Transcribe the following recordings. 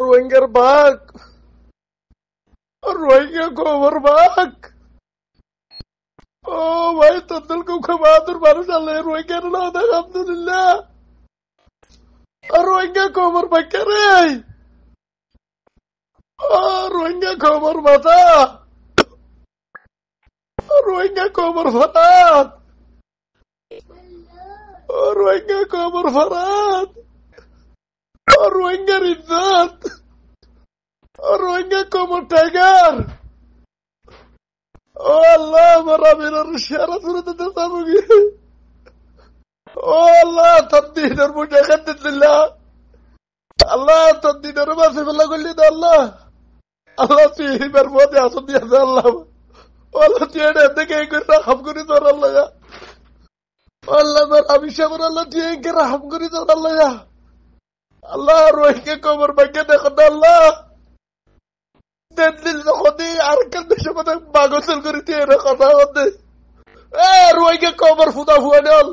রোহিঙ্গার বাঘ, রোহিঙ্গা খবর বাঘ। ও ভাই তোর খুব বাহাদুর মানুষ আল্লাহ রোহিঙ্গার না দেখ আলহামদুলিল্লাহ। রোহিঙ্গা খবর বাক্য রে, রোহিঙ্গা খবর মাথা, রোহিঙ্গা খবর ফরাত, রোহিঙ্গা খবর ফরাত, রোহিঙ্গার ইজ্জত, রোহিঙ্গা খবর টাইগার। ও আল্লাহ আমার আমিরের সেরা সুরতে চাবুগি। ও আল্লাহ তোর দিনের মুঠে খাতে দিল্লা, আল্লাহ তোর দিনের মাসে ফেলা করলি তো আল্লাহ। আল্লাহ তুই এবার মধ্যে আসন দিয়েছে আল্লাহ। আল্লাহ তুই এটা দেখে রাহাম করি তোর আল্লাহ। আল্লাহ তোর আবিষ্কার আল্লাহ তুই একে রাহাম করি তোর আল্লাহ। আল্লাহ রোহিঙ্গা কবর ভাগ্যে দেখো না আল্লাহ। দিল যখনই আরেকখান দেশের মধ্যে বাগসল করি তুই এরা কথা হতে। রোহিঙ্গা কবর ফুদা ফুয়া নল,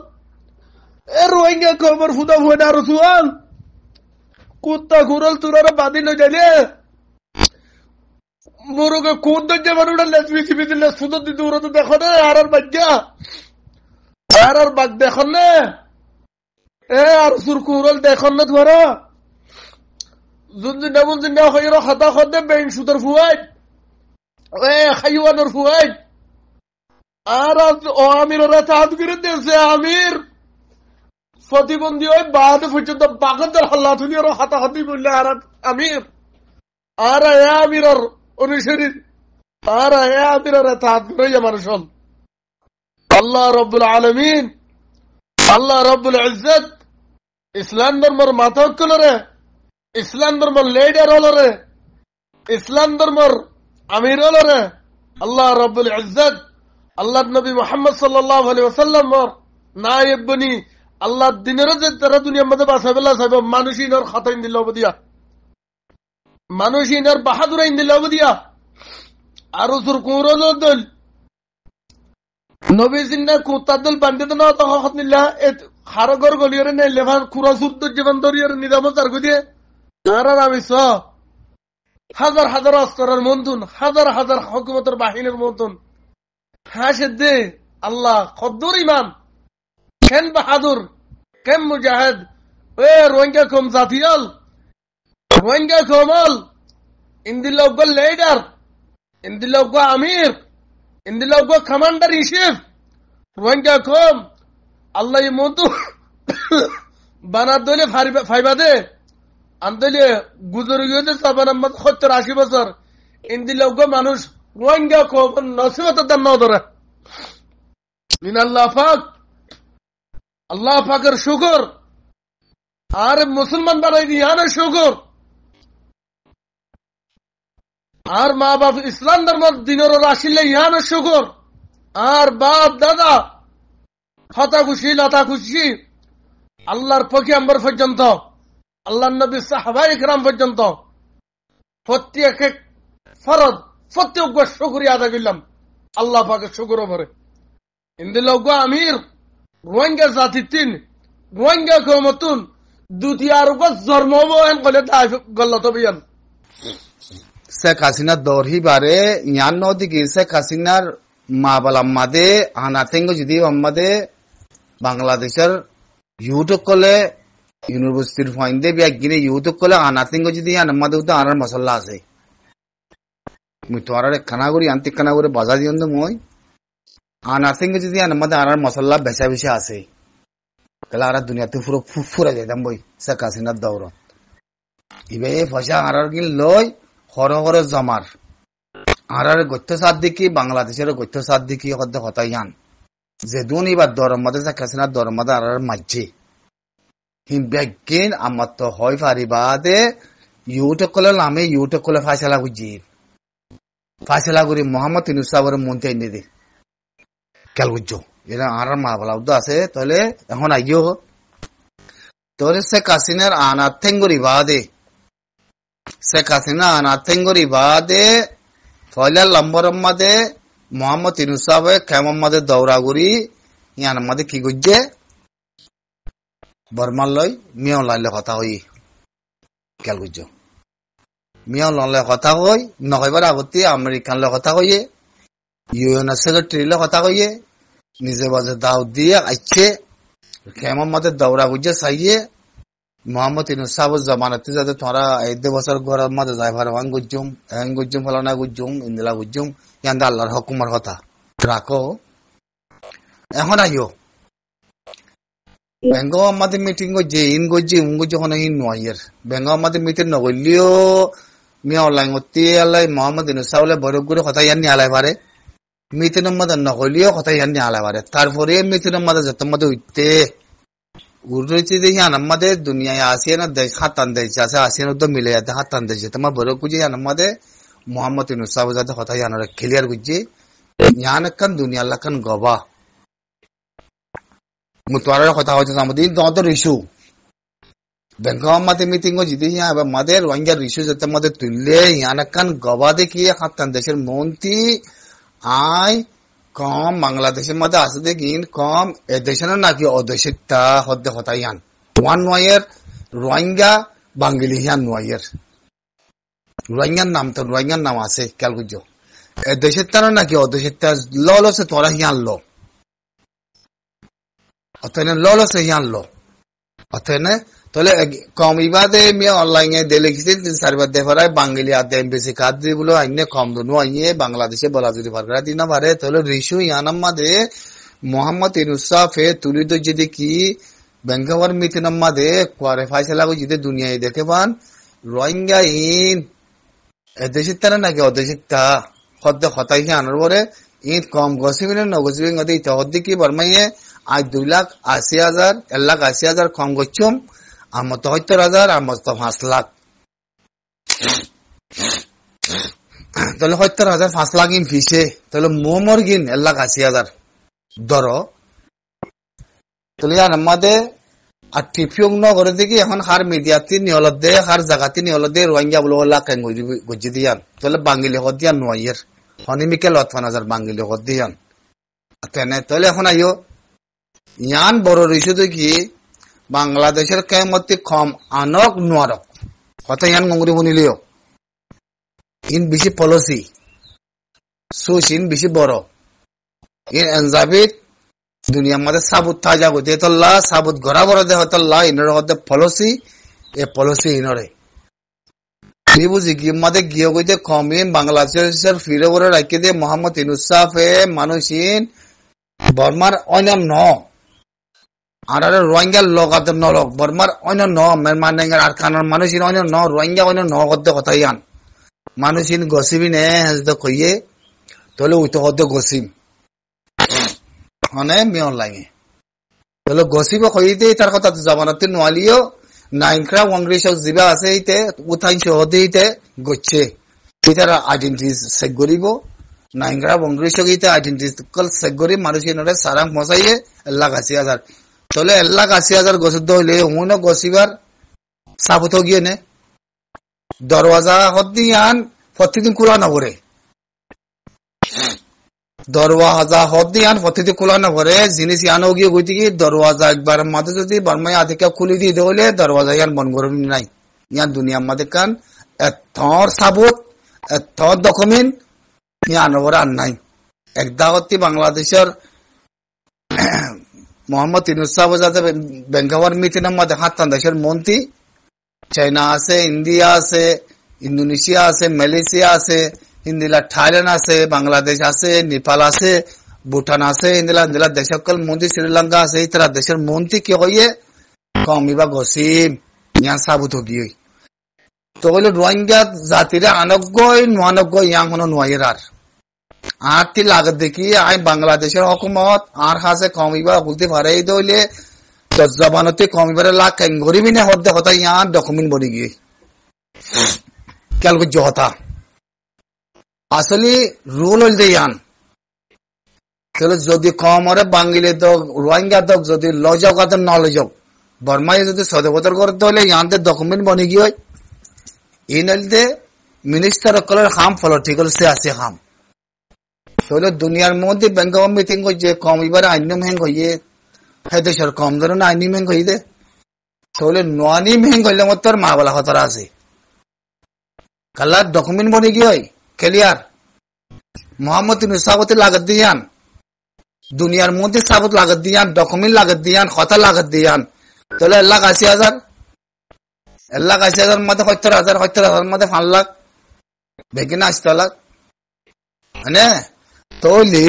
রোহিঙ্গা কবর ফুদা ফুয়া না আরো চুয়াল কুত্তা ঘুরল তোরা বাদি লই যাইলে মোরগে কোন দরজা মানুষটা লেসবি চিবি দিলে সুন্দর দিতে ওরা তো দেখো না। আর বাজ্ঞা আর বাঘ দেখো না, আর সুর কুরল দেখো না ধরা জুনজিনা মুনজিনা হইরো খাতা খদে বেন সুদর ফুয়াই খাইওয়ানোর ফুয়াই। আর ও আমির ওরা তাহাত করে দিয়েছে আমির প্রতিবন্ধী ওই বাহাদে পর্যন্ত বাগানদার হাল্লা তুলি ওরা হাতাহাতি বললে। আর আমির আর আমিরর অনুসারী আর আমিরের তাহাত করে মানুষ হল। আল্লাহ রব্বুল আলমিন, আল্লাহ রব্বুল ইজ্জত ইসলাম ধর্মর মাথা হল রে, ইসলাম ধর্মর লিডার হল রে, ইসলাম ধর্মর আমির হল রে আল্লাহ রব্বুল ইজ্জত। আল্লাহ নবী মুহাম্মদ সাল্লাল্লাহু আলাইহি ওয়াসাল্লাম নায়েব বনি আল্লাহ দিনের যে তারা দুনিয়ার মধ্যে বাঁচাবেলা চাইব মানুষ ইনার খাতা দিল দিয়া, মানুষ ইনার বাহাদুর দিল দিয়া। আর সুর কুরল দল নবী জিন্না কুত্তার দল বান্ধিত না তখন নিলা হারগর গলিয়রে নেই লেভান খুরা সুদ্দ জীবন দরিয়রে নিদাম তার দিয়ে আর আমি স হাজার হাজার অস্ত্রের মন্তুন, হাজার হাজার হকুমতের বাহিনীর মন্তুন হাসে দে আল্লাহ কদ্দুর ইমান কেন বাহাদুর কেন মুজাহিদ। এ রোহিঙ্গা কম জাতিয়াল, রোহিঙ্গা কমল ইন্দিলগ লিডার, ইন্দিলগ আমির, ইন্দিলগ কমান্ডার ইন চিফ। রোহিঙ্গা কম আল্লাহ মন্তু বানার দলে ফাইবা দে আন্দলে গুজর গিয়ে 70-80 বছর ইন্দিলগ মানুষ রোহিঙ্গা কম নসিবতের দাম না ধরে। আল্লাহ পাক, আল্লাহ পাকের শুকর আর মুসলমান বানাই দিয়ান শুকর। আর মা বাপ ইসলাম ধর্ম দিনের আসিলে ইহান শুকর। আর বাপ দাদা হতা খুশি লতা খুশি আল্লাহর পয়গম্বর পর্যন্ত, আল্লাহ নবী সাহাবায়ে কেরাম পর্যন্ত প্রত্যেক ফরজ প্রত্যেক শুকরিয়া আদায় করলাম আল্লাহ পাকের শুকর উপরে। ইন্দিলগ আমির রোহিঙ্গা জাতি তিন রোহিঙ্গা কমতুন দ্বিতীয় আর জন্ম গলে গল্লত বিয়ান। শেখ হাসিনার দৌর হি বারে ইয়ান নদিকে শেখ হাসিনার মা বালাম্মাদে আনাতেঙ্গ যদি আমাদে বাংলাদেশের ইউটিউব কলে ইউনিভার্সিটির ফাইন্দে বিয়াগিনে ইউটিউব কলে আনাতেঙ্গ যদি আমাদে তো আনার মশলা আছে মুই তো আর খানা করি আন্তিক খানা করে বাজা দিয়ন মই আনাতেঙ্গ যদি আমাদে আনার মশলা বেচা বেশি আছে তাহলে আর দুনিয়াতে পুরো ফুফুরা যাইতাম বই শেখ হাসিনার দৌড়ত ইবে পয়সা আর কিন লই হর হর জমার আর গত্য সাত দেখি বাংলাদেশের গত্য সাত দেখি হতাইয়ান যে দুন এবার দরম মধ্যে শেখ হাসিনার দরম মধ্যে আর মাঝে হিম ব্যাগিন আমার তো হয় পারিবা দে ইউটিউব কলে নামে ইউটিউব কলে ফাইসলা বুঝি ফাইসলা করি মোহাম্মদ ইউনূস সাহেবের মন্ত্রী এনে দে খেয়াল বুঝছো এরা আর মা বলা আছে তাহলে এখন আইও তাহলে শেখ হাসিনার আনাথেঙ্গরি বাদে শেখ হাসিনা আনাথেঙ্গরি বাদে ফয়লা লম্বর মাদে মোহাম্মদ ইউনূস সাহেব খেমম মাদে দৌড়া করি ইয়ান মাদে কি গুজে বর্মাল লই মিয়াও লাইলে কথা হই খেয়াল বুঝছো মিয়া ললে কথা কই নকইবার আগতে আমেরিকান ল কথা কইয়ে ইউএন সেক্রেটারি ল কথা কইয়ে নিজে বাজে দাও দিয়ে আইছে কেমন মতে দৌড়া গুজে চাইয়ে মোহাম্মদ ইউনূস সাহেবের জামানতে যাতে তোরা এই 2 বছর ঘরের মধ্যে যাই ভারবান গুজুম ফলানা গুজুম ইন্দিলা গুজুম ইয়ান্দা আল্লাহর হুকুমের কথা রাখো এখন আইও বেঙ্গ আমাদের মিটিং গজে ইন গজে উন গজে কোন ইন নয়ের বেঙ্গ আমাদের মিটিং নগলিও মিয়া অনলাইন হতে আল্লাহ মোহাম্মদ ইউনূস সাহেব বড় করে কথা ইয়ানি আলাই পারে মিটিং মধ্যে নগলিও কথা ইয়ানি আলাই পারে তারপরে মিটিং মধ্যে যত মধ্যে উঠতে উড়ছে দেখি আমাদের দুনিয়ায় আসিয়ে না দেশ হাতান দেশ আছে আসিয়ে তো মিলে যাতে হাতান দেশ তোমার বড় কুজি আমাদের মোহাম্মদ ইউনূস সাহেব যাতে কথা ইয়ানোর ক্লিয়ার গুজি ইয়ান কান দুনিয়া লাকান গবা মুতওয়ারার কথা হচ্ছে আমাদের দর ইস্যু ব্যাংক আমাদের মিটিং ও যদি আমাদের রোহিঙ্গার ইস্যু যাতে আমাদের তুললে ইয়ান কান গবা দেখিয়ে হাতান দেশের মন্ত্রী আয় কম বাংলাদেশের মধ্যে আছে দেখিন কম এদেশের নাকি অদেশিকতা হদ্দে কথা ইয়ান ওয়ান নয়ের রোহিঙ্গা বাঙ্গালি ইয়ান নয়ের রোহিঙ্গার নাম তো রোহিঙ্গার নাম আছে খেয়াল করছো এদেশের তারা নাকি অদেশিকতা লসে তোরা ইয়ান লো অতএনে লসে ইয়ান লো অতএনে তাহলে কম ইবাদে মিয়া অনলাইনে দেলেখিছে 4 দেফারায় বাঙালি আদে এমবিসি কার্ড দিয়ে বলো আইনে কম দনু আইয়ে বাংলাদেশে বলা যদি ফারকরা দিনা পারে তাহলে রিশু ইয়ানাম্মাদে মোহাম্মদ ইউনূস সাহেব তুলিদ যদি কি বেঙ্গাওয়ার মিতিনাম্মাদে কোয়ারে ফাইসালা কো যদি দুনিয়ায় দেখে পান রোহিঙ্গা ইন এদেশে তারা নাকি অদেশিকতা হদ্দে হতাই আনার পরে ইন কম গসিবিনে নগসিবিন গদে ইতহদ্দি কি বর্মাইয়ে আজ 2,80,000 1,80,000 কম গচ্ছম আমার তো 70,000 আমার তো 5 লাখ তাহলে 70,000 5 লাখ ইন ফিসে তাহলে মোমর গিন 1,80,000 ধরো তাহলে আমাদের আর টিপিং নগরে দেখি এখন হার মিডিয়াতে নিয়লত দে হার জায়গাতে নিয়লত দে রোহিঙ্গা বলে লাখ গজি দিয়ান তাহলে বাঙালি হদ দিয়ান নয়ের হনিমিকে 50,000 বাঙালি হদ দিয়ান তেনে তাহলে এখন আইও ইয়ান বড় ইস্যু দেখি বাংলাদেশের কেমতি কম আনক নোয়ারক কথা ইয়ান গঙ্গুরি বনিলিও ইন বেশি পলিসি সুশিন বেশি বড় ইন এনজাবিত দুনিয়ার মধ্যে সাবুত তাজা গতে তল্লা সাবুত ঘরা বড় দে হতল্লা ইনর হতে পলিসি এ পলিসি ইনরে কি বুঝি কি মধ্যে গিয়ে গইতে কমিন বাংলাদেশের ফিরে বড় রাখে দে মোহাম্মদ ইউনূস সাহেব মানুষিন বর্মার অনম ন আর রোহিঙ্গা লগাতে নলক বর্মার অন্য ন মেরমানের আর খানার মানুষিন অন্য ন রোহিঙ্গা অন্য ন করতে কথা ইয়ান মানুষিন গসিবি নে হেজদ কইয়ে তাহলে উইতো হতে গসিম হনে মিয়ন লাগে তাহলে গসিব কইতে তার কথা জামানাতে নোয়ালিও নাইনক্রা ওয়াংরিশ জিবা আছে ইতে উঠাই সহদে ইতে গচ্ছে ইতার আইডেন্টিটি চেক করিব নাইনক্রা ওয়াংরিশ ইতে আইডেন্টিটি কল চেক করি মানুষিনরে সারাং মসাইয়ে 1,80,000 তাহলে 1,80,000 গসিদ হইলে হুন গসিবার সাবত গিয়ে নে দরওয়াজা হদ্দিয়ান প্রতিদিন খোলা না করে দরওয়াজা হদ্দিয়ান প্রতিদিন খোলা না করে জিনিস ইয়ানো গিয়ে গইতে কি দরওয়াজা একবার মাঝে যদি বারমাই আধিকা খুলি দিয়ে দিলে দরওয়াজা ইয়ান বন্ধ করবি নাই ইয়ান দুনিয়ার মধ্যে কান এথর সাবত এথর ডকুমেন্ট ইয়ান ওর আর নাই একদাগতি বাংলাদেশের মোহাম্মদ ইউনূস সাহেব যাতে বেঙ্গাওয়ার মিটিনের মধ্যে হাতান দেশের মন্ত্রী চাইনা আছে ইন্ডিয়া আছে ইন্দোনেশিয়া আছে মালয়েশিয়া আছে ইন্দিলা থাইল্যান্ড আছে বাংলাদেশ আছে নেপাল আছে ভুটান আছে ইন্দিলা দেশ সকল মন্ত্রী শ্রীলঙ্কা আছে ইতারা দেশের মন্ত্রী কি হইয়ে কমিবা গসিম ইয়ান সাবুত গিয়ে তো হইলে রোহিঙ্গা জাতিরা আনগ্গই নোয়ানগ্গই ইয়াং হনো নোয়াইয়ের আর তি লাগত দেখি আই বাংলাদেশের হকুমত আর হাসে কমিবা বলতে পারে এই দইলে জবানতে কমিবারে লাখ গরিবি না হদ্দে হতা ইয়ান ডকুমেন্ট বনি গিয়ে ক্যালকু জহতা আসলে রুল হইল ইয়ান তাহলে যদি কম হরে বাঙালি দক রোহিঙ্গা দক যদি লজাক আর ন লজাক বর্মায় যদি সদবতর করতে হলে ইয়ানতে ডকুমেন্ট বনি গিয়ে এই নইলতে মিনিস্টার কলের হাম ফলো ঠিক হল সে আছে হাম তাহলে দুনিয়ার মধ্যে বেঙ্গল মিটিং যে কম এবার আইন মেহেং হইয়ে দেশের কম ধরনের আইনি মেহেং হই দে তাহলে নোয়ানি মেহেং হইলে মত মা বলা হতরা আছে কালার ডকুমেন্ট বনে গিয়ে ক্লিয়ার মোহাম্মদ ইউনূস সাবতে লাগত দিয়ান দুনিয়ার মধ্যে সাবত লাগত দিয়ান ডকুমেন্ট লাগত দিয়ান কথা লাগত দিয়ান তাহলে 1,80,000 মধ্যে 70,000 মধ্যে 5 লাখ বেগিনা 8 লাখ মানে তোলে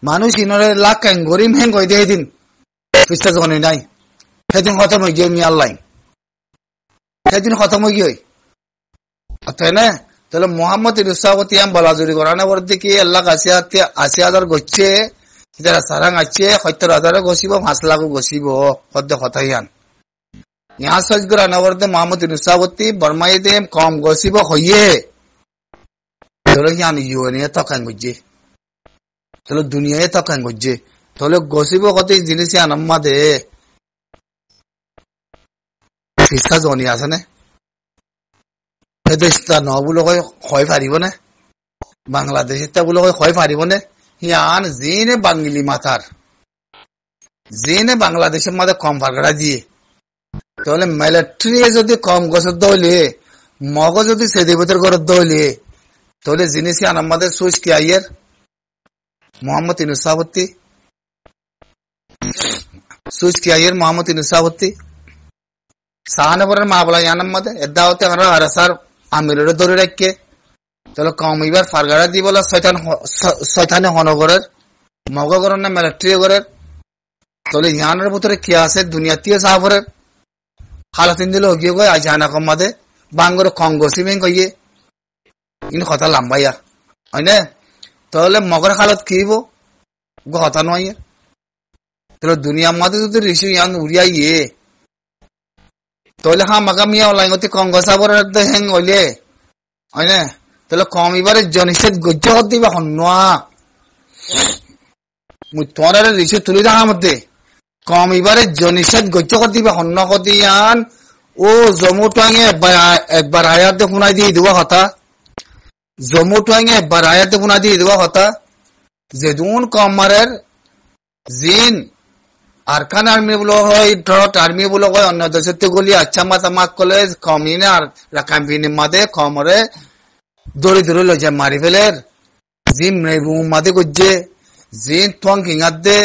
মানুষ ইনরে লাখ কেন গরিম হেন কই দিয়ে দিন বিশ্বাস গনি নাই সেদিন খতম হয়ে গিয়ে মিয়ার লাইন সেদিন খতম হয়ে গিয়ে তাই না তাহলে মোহাম্মদ ইউনূস সাবতি আম বলাজুরি করানো বলতে কি 1,80,000 গচ্ছে যারা সারাং আছে 70,000 গছিব 5 লাখ গছিব কত কথা ইয়ান यहाँ सच करा नवरदे मोहम्मद इउनूस साबती बर्माई दे कम गसिब होइए चलो यान यूएनए तो कांग गुजे चलो दुनिया तो कांग गुजे चलो गसिब कते जिनिस यान अम्मा दे फिसा जोनी आसने এদেশটা নবুলো কই হয় পারিব না বাংলাদেশটা বুলো কই হয় পারিব না ইয়ান জিনে বাঙালি মাথার জিনে বাংলাদেশের মধ্যে কম ফারগড়া দিয়ে তাহলে মিলিটারি যদি কম গছর দইলে মগ যদি সেদিবতের ঘর দইলে তাহলে জিনিস আমাদের সুইচ কি আইয়ের মোহাম্মদ ইউনূস সাবতি সুইচ কি আইয়ের মোহাম্মদ ইউনূস সাবতি সাহানবরের মা বলা ইয়ান মধ্যে এদাওতে আমরা আরসার আমিরের ধরে রাখকে তাহলে কম এবার ফারগাড়া দি বলা শয়তানে হনগরের মগ গরের না মিলিটারি গরের তাহলে ইয়ানের ভিতরে কি আছে দুনিয়াতে সাহাবরের হালাতিন দিল গিয়ে গো আজানা কমাদে বাঙ্গর কঙ্গসি মেন কইয়ে ইন কথা লম্বাইয়া হয়নে তাহলে মগর হালত কিব গো কথা নয় তাহলে দুনিয়ার মধ্যে যদি ঋষি ইয়ান উড়িয়াইয়ে তাহলে মাগা মিয়া অনলাইনতে কঙ্গসাবর হেং হইলে হয়নে তাহলে কম এবারে জনিষেধ গজ্জ দিবা হন্যা মুই তোমার ঋষি তুলি দেখা মধ্যে কম এবারে জনিষেধ গজ্জ দিবা হন্য কদিয়ান ও জমুটাঙে একবার আয়াতে শুনাই দিয়ে দেওয়া কথা জমুটাঙে একবার আয়াতে শুনাই দিয়ে দেওয়া কথা যেদুন কমারের জিন আরকান আর্মি বলো হয় ড্রট আর্মি বলো হয় অন্য দেশতে গলি আচ্ছা মাতামাক কলে কমিনে আর রাকাম্পিনি মাদে কমরে দড়ি দড়ি লজে মারি ফেলের জিম নেবু মাদে গজ্জে জিন থং কিঙাদে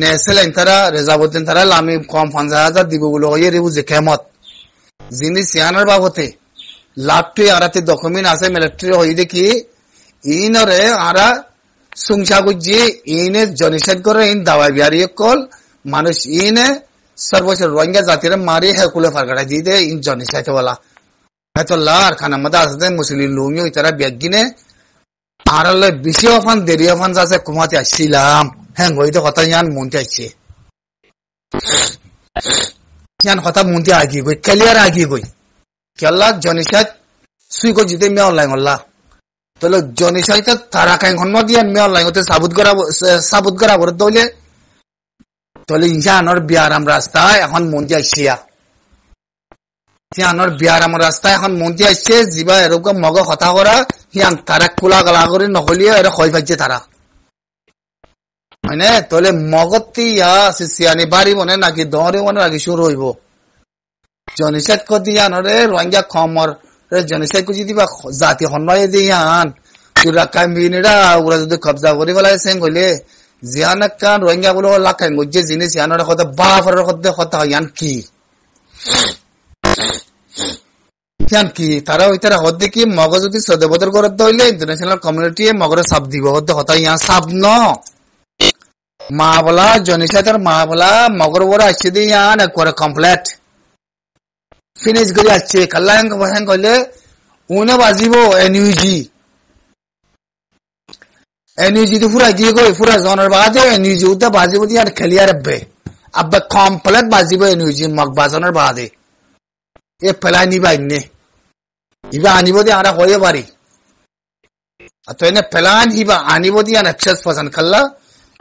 নেসেলেন তারা রেজাবুদ্দিন তারা লামি কম 50,000 দিব বলো হয় রেবু যে কেমত জিনি সিয়ানার বাবতে লাভটি আরাতে ডকুমেন্ট আছে মিলিটারি হই দেখি ইনরে আরা সুংসা গুজি ইনে জনিষেধ করে ইন দাওয়াই বিহারি কল মানুষ ইনে সর্বোচ্চ রোহিঙ্গা জাতির মারি হেকুলে ফারগাড়া দিয়ে দে ইন জনিষেধ বলা এত লার খানা মধ্যে আসতে মুসলিম লুমিও তারা ব্যাগিনে আরালে বেশি অফান দেরি অফান আছে কুমাতে আসছিলাম হ্যাঁ হইতে কথা ইয়ান মনতে আসছে ইয়ান কথা মনতে আগি গই ক্লিয়ার আগি গই কেলা জনিষেধ সুই গো জিতে মে অনলাইন হল্লা তাহলে জনিষেধ তারা কাই হন্ন দিয়ে মে অনলাইন হতে সাবুত করা বলে দইলে তাহলে ইয়ানোর বিয়ারাম রাস্তা এখন মনতে আসছে ইয়ানোর বিয়ারাম রাস্তা এখন মনতে আসছে জিবা এরকম মগ কথা করা ইয়ান তারা খোলা গলা করে নহলিয়ে এর হয় পাইছে তারা মানে তাহলে মগতি ইয়া সিয়ানি বাড়ি বনে নাকি দরে বনে নাকি শুরু হইব জনিষেধ কদি ইয়ানরে রোহিঙ্গা খমর জনিষেধ কুচি দিবা জাতি হন্নয় দিয়ান তুরা কামিনেরা ওরা যদি কবজা করি ফেলাই সেং হইলে জিয়ান কান রোহিঙ্গা বলে লাখাই গজ্জে জিনিস ইয়ানরে কথা বাফারের কথা ইয়ান কি ইয়ান কি তারা ওই তারা হদ্দে কি মগ যদি সদেবদর করে হইলে ইন্টারন্যাশনাল কমিউনিটি মগরে সাপ দিব হদ্দে কথা ইয়ান সাপ ন মা বলা জনিষেধের মা বলা মগর বড় আসছে দিয়ে ইয়ান একবারে কমপ্লিট ফিনিশ করে আসছে কাল্লা হ্যাং করলে উনে বাজিব এনইউজি তো পুরা গিয়ে গই পুরা জনের বাদে এনইউজি উঠে বাজিব দিয়ে আর খেলিয়া রাখবে আব্বা কমপ্লিট বাজিব এনইউজি মগ বাজনের বাদে এ ফেলাই নিবা ইন্নে ইবা আনিব দিয়ে আমরা হয়ে পারি তো এনে ফেলান ইবা আনিব দিয়ে আর 100% খাল্লা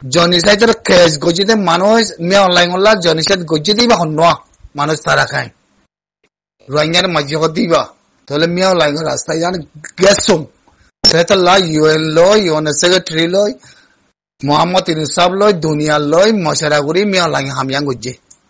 জনিষেধের কেস গজিতে মানুষ মে অনলাইন হল্লা জনিষেধ গজি দিবা হন্য মানুষ তারা খায় রোহিঙ্গার মাঝে দিবা তাহলে মে অনলাইন রাস্তায় যান গেছুম সেটা লাই ইউএন লয় ইউএন সেক্রেটারি লয় মোহাম্মদ ইউনূস সাহেব লয় দুনিয়া লয় মশারা করি মে অনলাইন হামিয়াং গজে